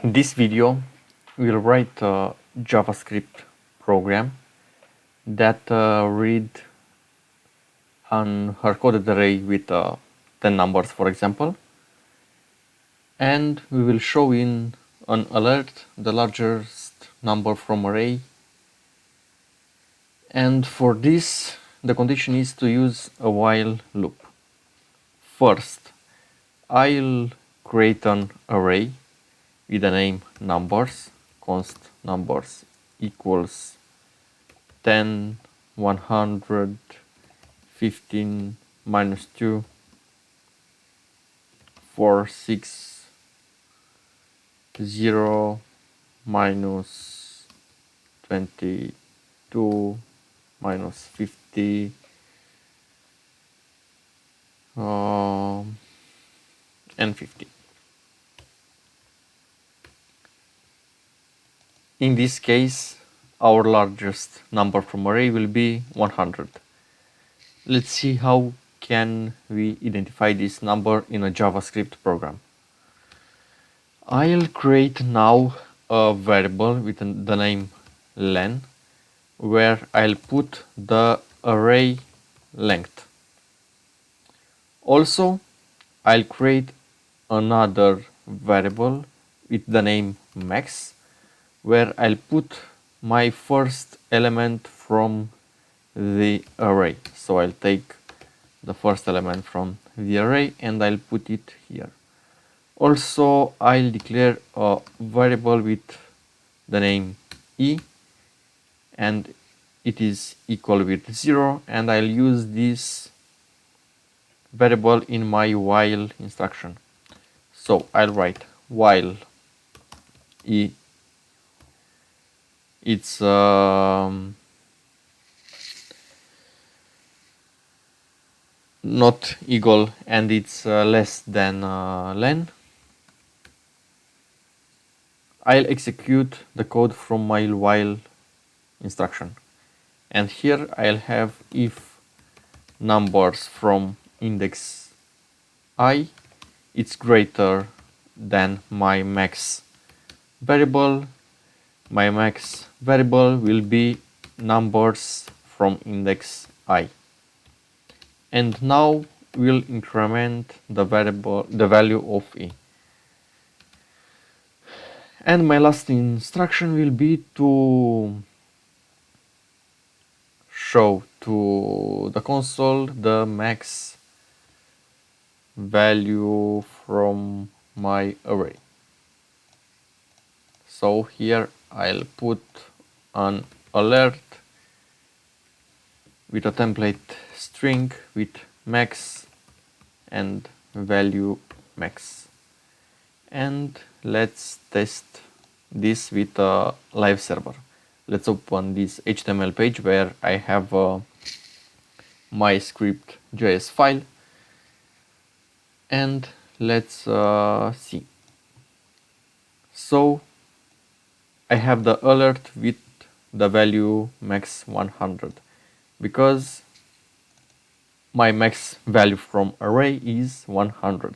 In this video, we'll write a JavaScript program that read an hard-coded array with 10 numbers, for example, and we will show in an alert the largest number from array. And for this, the condition is to use a while loop. First, I'll create an array with the name numbers, const numbers equals 10, 100, 15, minus 2, 4, 6, 0, minus 22, minus 50, and 50. In this case, our largest number from array will be 100. Let's see how can we identify this number in a JavaScript program. I'll create now a variable with the name len, where I'll put the array length. Also, I'll create another variable with the name max, where I'll put my first element from the array. So I'll take the first element from the array and I'll put it here. Also, I'll declare a variable with the name e, and it is equal with 0, and I'll use this variable in my while instruction. So I'll write while e, it's not equal and it's less than len. I'll execute the code from my while instruction, and here I'll have if numbers from index I it's greater than my max variable. My max variable will be numbers from index I. And now we'll increment the value of e. And my last instruction will be to show to the console the max value from my array. So here I'll put an alert with a template string with max and value max. And let's test this with a live server. Let's open this HTML page where I have my script.js file, and let's see. So I have the alert with the value max 100 because my max value from array is 100.